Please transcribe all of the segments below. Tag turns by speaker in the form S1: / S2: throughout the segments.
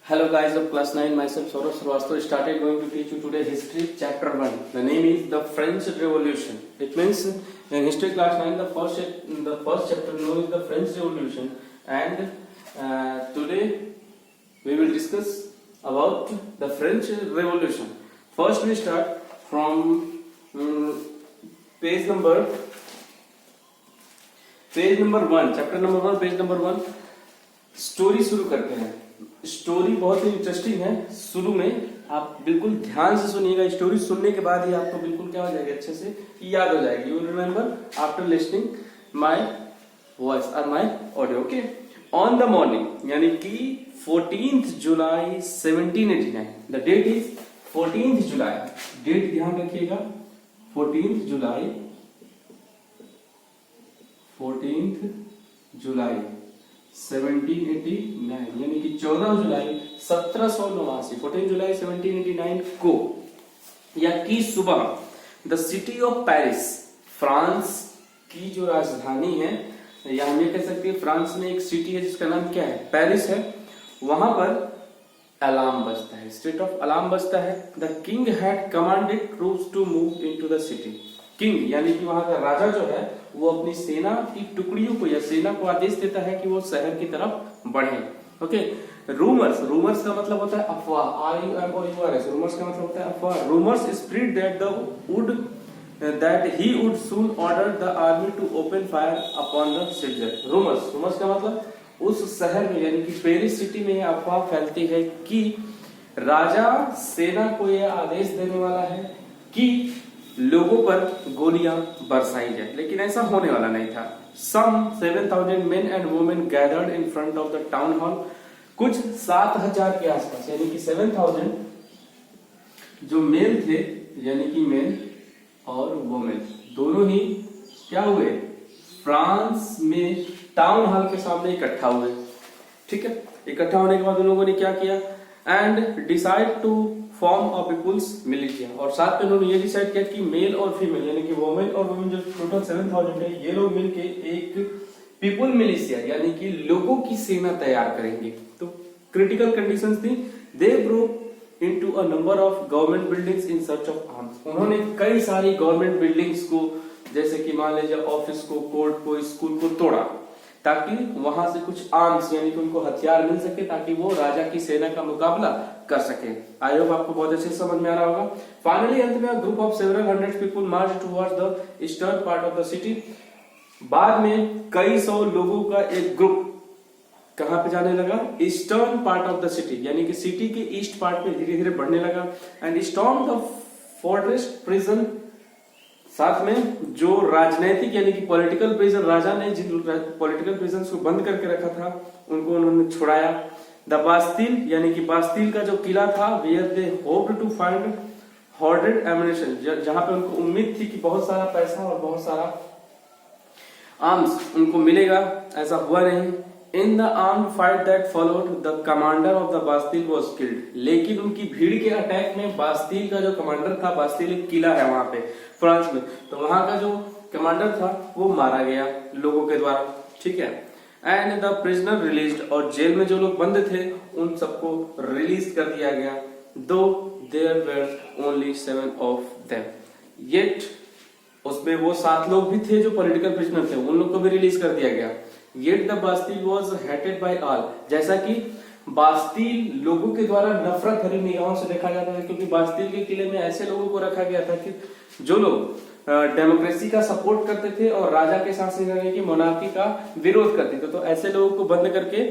S1: Hello guys of class 9, myself Saurav Srivastava started going to teach you today history chapter 1. The name is the French Revolution. It means in history class 9 the first chapter known is the French Revolution, and today we will discuss about the French Revolution. First we start from page number 1, chapter number 1, page number 1. Story शुरू करते हैं. Story बहुत ही interesting है. शुरू में आप बिल्कुल ध्यान से सुनिएगा. स्टोरी सुनने के बाद ही आपको बिल्कुल क्या हो जाएगा, अच्छे से याद हो जाएगी. You remember after listening my voice और my audio. Okay. On the morning यानी कि 14th जुलाई 1789. The date is 14th July. Date ध्यान रखिएगा, 14th जुलाई 1789 यानी कि 14 जुलाई 1789, 14 जुलाई 1789 को या की सुबह the city of Paris, France की जो राजधानी है, या हम ये कह सकते हैं फ्रांस में एक सिटी है जिसका नाम क्या है, पेरिस है. वहां पर अलार्म बजता है, स्टेट ऑफ अलार्म बजता है. The king had commanded troops to move into the city. King यानी कि वहां का राजा जो है वो अपनी सेना की टुकड़ियों को या सेना को आदेश देता है कि वो शहर की तरफ बढ़े. ओके. रूमर्स का मतलब होता है अफवाह. RUMORS. रूमर्स का मतलब होता है अफवाह. Rumours spread that he would soon order the army to open fire upon the citizen. Rumours का मतलब उस शहर में यानी कि पेरिस सिटी में यह अफवाह फैलती है कि राजा सेना को यह आदेश देने वाला है कि लोगों पर गोलियां बरसाई जाए, लेकिन ऐसा होने वाला नहीं था. Some 7,000 men and women gathered in front of the town hall. कुछ 7,000 के आसपास यानी कि 7,000 जो मेल थे, यानी कि मेन और वोमेन दोनों ही क्या हुए, फ्रांस में टाउन हॉल के सामने इकट्ठा हुए. ठीक है. इकट्ठा होने के बाद उन लोगों ने क्या किया, and decide to form a people's militia. और साथ में उन्होंने ये डिसाइड किया कि मेल और फीमेल यानी कि वोमेन और वुमेन जो टोटल 7,000 है, ये लोग मिलके एक पीपुल मिलिशिया यानी कि लोगों की सेना तैयार करेंगे. तो क्रिटिकल कंडीशंस थी. They broke into a number of government buildings in search of arms. उन्होंने कई सारी गवर्नमेंट बिल्डिंग्स को, जैसे कि मान लीजिए ऑफिस को, कोर्ट को, स्कूल को तोड़ा ताकि वहां से कुछ आर्म्स यानी कि उनको हथियार मिल सके ताकि वो राजा की सेना का मुकाबला कर सके. आई होप आपको बहुत अच्छे से समझ में आ रहा होगा. फाइनली अंत में group of several hundred people March towards the eastern part of the city. बाद में कई सौ लोगों का एक ग्रुप कहां पे जाने लगा, eastern part of the city यानी कि सिटी के ईस्ट पार्ट में धीरे धीरे बढ़ने लगा. And storm the fortress prison. साथ में जो राजनैतिक यानी कि पॉलिटिकल प्रिजन, राजा ने जिन पॉलिटिकल प्रिजन को बंद करके रखा था उनको उन्होंने छुड़ाया. द बास्तिल यानी कि बास्तिल का जो किला था, where they hoped to find hoarded ammunition, जहां पे उनको उम्मीद थी कि बहुत सारा पैसा और बहुत सारा आर्म्स उनको मिलेगा. ऐसा हुआ नहीं. In the armed fight that followed the commander of the Bastille was killed. लेकिन उनकी भीड़ के अटैक में बास्तिल का जो कमांडर था, बास्तिल एक किला है वहां पे फ्रांस में, तो वहां का जो कमांडर था वो मारा गया लोगों के द्वारा. ठीक है. And the prisoner released. और जेल में जो लोग बंद थे उन सबको रिलीज कर दिया गया. Though there were only 7 of them. Yet उसमें वो 7 लोग भी थे जो पॉलिटिकल प्रिजनर थे, उन लोग को भी रिलीज कर दिया गया. Yet the Bastille was hated by all. जैसा कि बास्तिल लोगों के द्वारा नफरत भरी निगाहों से देखा जाता है, क्योंकि बास्तिल के किले में ऐसे लोगों को रखा गया था कि जो लोग डेमोक्रेसी का सपोर्ट करते थे और राजा के शासन यानी कि मोनार्की का विरोध करते थे, तो ऐसे लोगों को बंद करके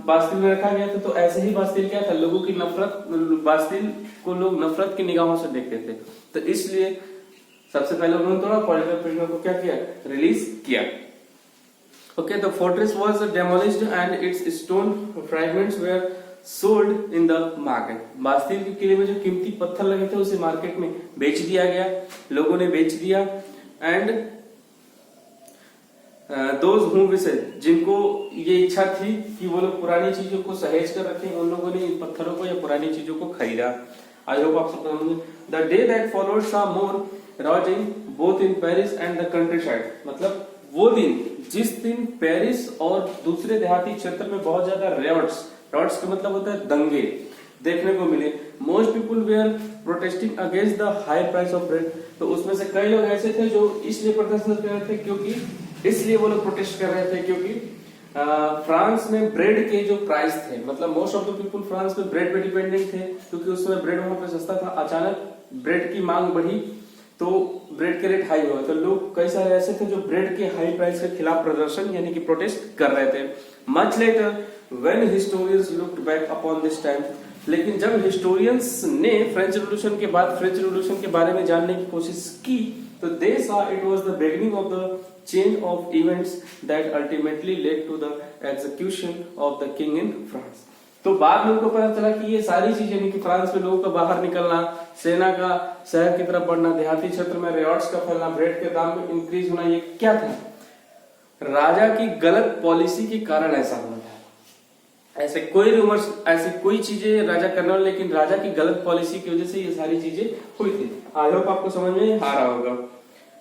S1: बास्तिल में रखा गया था. तो ऐसे ही बास्तिल क्या था, लोगों की नफरत, बास्तिल को लोग नफरत की निगाहों से देखते थे. तो इसलिए सबसे पहले उन्होंने थोड़ा पॉलिटिकल प्रिजनर को क्या किया, रिलीज किया. Okay, the fortress was demolished and its stone fragments were sold in the market. Bastille के किले में जो कीमती पत्थर लगे थे उसे मार्केट में बेच दिया गया, लोगों ने बेच दिया. एंड those who wished, जिनको ये इच्छा थी कि वो लोग पुरानी चीजों को सहेज कर रखें, उन लोगों ने इन पत्थरों को या पुरानी चीजों को खरीदा. आई होप आप सब समझेंगे. The day that followed saw more rioting both in Paris and the countryside. मतलब वो दिन जिस दिन पेरिस और दूसरे देहाती क्षेत्र में बहुत ज्यादा रेवट्स राइट्स का मतलब होता है दंगे देखने को मिले। Most people were protesting against the high price of bread, तो उसमें से कई लोग ऐसे थे जो इसलिए प्रदर्शन कर रहे थे क्योंकि इसलिए वो लोग प्रोटेस्ट कर रहे थे क्योंकि फ्रांस में ब्रेड के जो प्राइस थे, मतलब most of the people France में ब्रेड पे डिपेंडेंट थे क्योंकि उस समय ब्रेड वहां पे सस्ता था। अचानक ब्रेड की मांग बढ़ी तो ब्रेड के रेट हाई हुआ, तो लोग कई सारे ऐसे थे जो ब्रेड के हाई प्राइस के खिलाफ प्रदर्शन यानी कि प्रोटेस्ट कर रहे थे। Much later when historians looked back upon this time, लेकिन जब हिस्टोरियंस ने फ्रेंच रिवॉल्यूशन के बाद फ्रेंच रिवॉल्यूशन के बारे में जानने की कोशिश की तो दे saw it was the beginning of the chain of events that ultimately led to the execution of the king in France। तो बाद में उनको पता चला कि ये सारी चीजें यानी कि फ्रांस में लोगों का बाहर निकलना, सेना का शहर की तरफ बढ़ना, देहाती क्षेत्र में रियॉट्स का फैलना, ब्रेड के दाम में इंक्रीज होना, ये क्या था? राजा की गलत पॉलिसी के कारण ऐसा हुआ था। ऐसे कोई रूमर्स, ऐसी कोई चीजें राजा करने वाले, लेकिन राजा की गलत पॉलिसी की वजह से ये सारी चीजें हुई थी। आई होप आपको समझ में आ रहा होगा,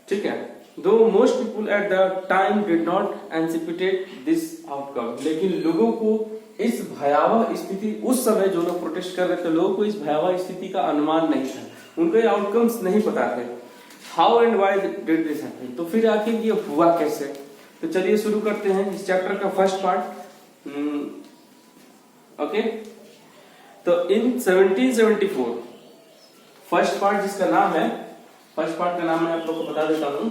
S1: ठीक है। दो most people at the time did not anticipate this outcome, लेकिन लोगों को इस भयावह स्थिति, उस समय जो लोग प्रोटेस्ट कर रहे थे, लोगों को इस भयावह स्थिति का अनुमान नहीं था, उनको ये आउटकम्स नहीं पता थे। How and why did this happen, तो फिर आखिर ये हुआ कैसे? तो चलिए शुरू करते हैं इस चैप्टर का फर्स्ट पार्ट। ओके, तो इन 1774 फर्स्ट पार्ट जिसका नाम है, फर्स्ट पार्ट का नाम मैं आप लोगों को बता देता हूं।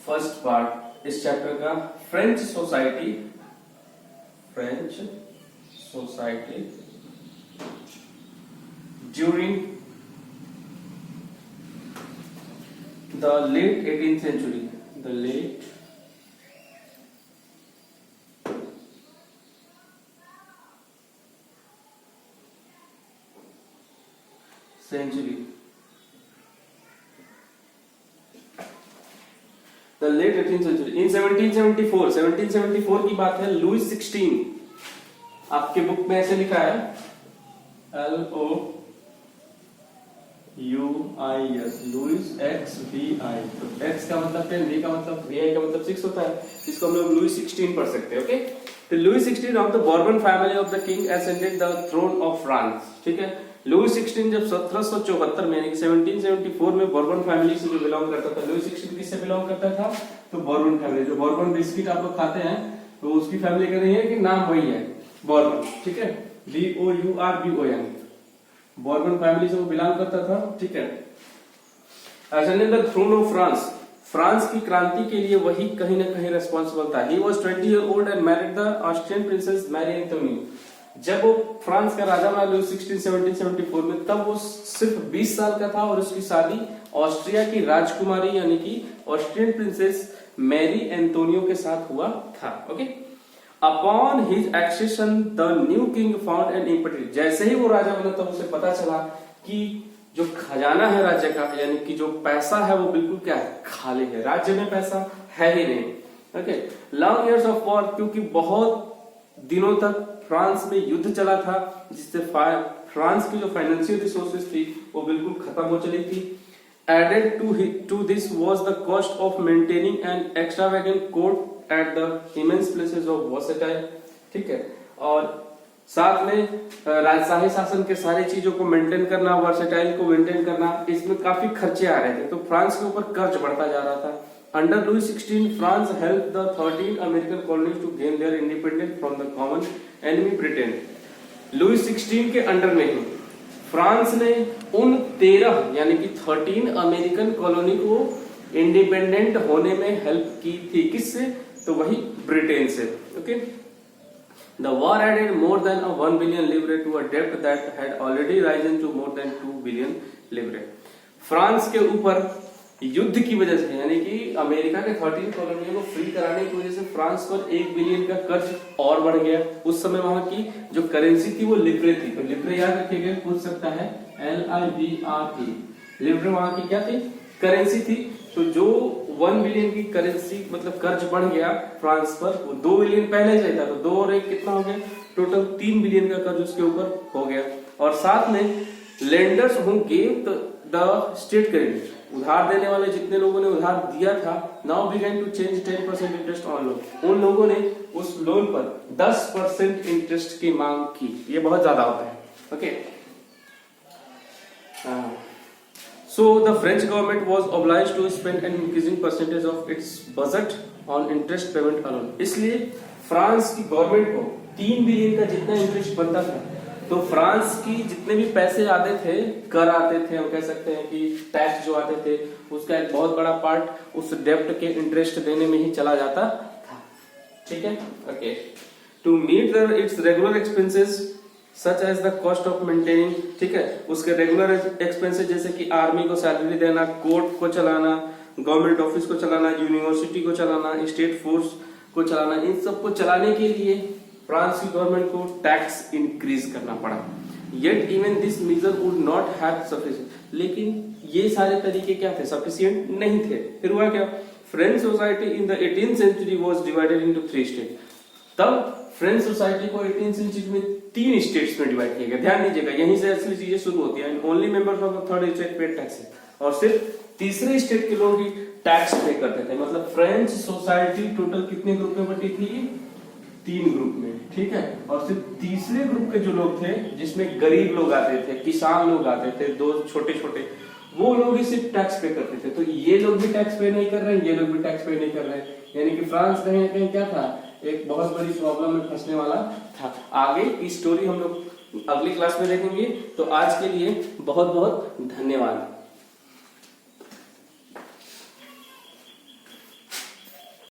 S1: फर्स्ट पार्ट इस चैप्टर का French society during the late 18th century, the late century, the late 18th century। in 1774 की बात है। लुइस 16, आपके बुक में ऐसे लिखा है LOUIS, लुइस XVI, तो X का मतलब 10, V का मतलब VI का मतलब 6 होता है, इसको हम लोग लुइस 16 पढ़ सकते हैं। ओके, तो Louis 16 of the Bourbon family of the king ascended the throne of France, ठीक है। लुइस 16 जब 1774 में यानी कि 1774 में बॉर्बन फैमिली से जो बिलोंग करता था, लुइस 16 किससे बिलोंग करता था? तो बॉर्बन फैमिली, जो बॉर्बन बिस्किट आप लोग खाते हैं तो उसकी फैमिली का नहीं है कि नाम वही है बॉर्बन, ठीक है, BOURBON, बॉर्बन फैमिली से वो बिलोंग करता था, ठीक है। Ascended the throne of France, France की क्रांति के लिए वही कहीं ना कहीं रेस्पॉन्सिबल था। He was 20 year old and married the Austrian princess Marie Antoinette, जब वो फ्रांस का राजा बना लुइस 16 1774 में, तब वो सिर्फ 20 साल का था और उसकी शादी ऑस्ट्रिया की राजकुमारी यानी कि ऑस्ट्रियन प्रिंसेस मैरी एंटोनियो के साथ हुआ था। Okay, upon his accession the new king found an important, जैसे ही वो राजा बना तब उसे पता चला कि जो खजाना है राज्य का, यानी कि जो पैसा है वो बिल्कुल क्या है, खाली है, राज्य में पैसा है ही नहीं। Okay, long years of war, क्योंकि बहुत दिनों तक फ्रांस में युद्ध चला था जिससे फ्रांस की जो फाइनेंशियल रिसोर्सेज थी वो बिल्कुल खत्म हो चली थी। Added to this was the cost of maintaining an extravagant court at the immense places of versatile, ठीक है, और साथ में राजशाही शासन के सारी चीजों को मेंटेन करना, वर्सेटाइल को मेंटेन करना, इसमें काफी खर्चे आ रहे थे, तो फ्रांस के ऊपर कर्ज बढ़ता जा रहा था। Under Louis XVI, France helped the 13 American colonies to gain their independence from the common enemy Britain। Louis 16 के अंडर में ही फ्रांस ने उन 13 यानी कि 13 अमेरिकन कॉलोनी को इंडिपेंडेंट होने में हेल्प की थी, किससे? तो वही ब्रिटेन से। Okay, The war added more than 1 billion livres to a debt that had already risen to more than 2 billion livres। France के ऊपर युद्ध की वजह से यानी कि अमेरिका के 13 कॉलोनियों को फ्री कराने की वजह से फ्रांस पर 1 बिलियन का कर्ज और बढ़ गया। उस समय वहां की जो करेंसी थी वो लिब्रे थी, तो लिब्रे याद रखिएगा, पूछ सकता है LIBRE, लिब्रे वहां की क्या थी? करेंसी थी। तो जो 1 बिलियन की करेंसी मतलब कर्ज बढ़ गया फ्रांस पर, वो 2 बिलियन पहले से था, तो 2 और 1 कितना हो गया? टोटल 3 बिलियन का कर्ज उसके ऊपर हो गया। और साथ में lenders who gave the state credit, उधार देने वाले जितने लोगों ने उधार दिया था, now began to change 10% interest on loan. उन लोगों ने उस लोन पर 10% इंटरेस्ट की मांग की। ये बहुत ज्यादा होता है। Okay, so the French government was obliged to spend an increasing percentage of its budget on interest payment alone। इसलिए फ्रांस की गवर्नमेंट को 3 बिलियन का जितना इंटरेस्ट बनता था, तो फ्रांस की जितने भी पैसे आते थे, कर आते थे, हम कह सकते हैं कि टैक्स जो आते थे, उसका एक बहुत बड़ा पार्ट उस डेब्ट के इंटरेस्ट देने में ही चला जाता था। ठीक है, okay. To meet its regular expenses such as the cost of maintaining, ठीक है, उसके रेगुलर एक्सपेंसेस जैसे कि आर्मी को सैलरी देना, कोर्ट को चलाना, गवर्नमेंट ऑफिस को चलाना, यूनिवर्सिटी को चलाना, स्टेट फोर्स को चलाना, इन सबको चलाने के लिए फ्रांस की गवर्नमेंट को टैक्स इंक्रीज करना पड़ा। Yet even this measure would not have sufficient, लेकिन ये सारे तरीके क्या थे, सफिशिएंट नहीं थे। फिर हुआ क्या, French society in the 18th century was divided into 3 state. तब फ्रेंच सोसाइटी को 18th सेंचुरी में 3 स्टेट्स में डिवाइड किया गया। ध्यान दीजिएगा, यहीं से असली चीजें शुरू होती है। Only members of the third state paid taxes, और सिर्फ तीसरे स्टेट के लोग ही टैक्स पे करते थे। मतलब फ्रेंच सोसाइटी टोटल कितने ग्रुप में बटी थी, 3 ग्रुप में, ठीक है। और सिर्फ तीसरे ग्रुप के जो लोग थे, जिसमें गरीब लोग आते थे, किसान लोग आते थे, दो छोटे छोटे, वो लोग ही सिर्फ टैक्स पे करते थे। तो ये लोग भी टैक्स पे नहीं कर रहे हैं, ये लोग भी टैक्स पे नहीं कर रहे हैं। यानी कि फ्रांस कहीं ना कहीं क्या था, एक बहुत बड़ी प्रॉब्लम में फंसने वाला था। आगे की स्टोरी हम लोग अगली क्लास में देखेंगे। तो आज के लिए बहुत बहुत धन्यवाद।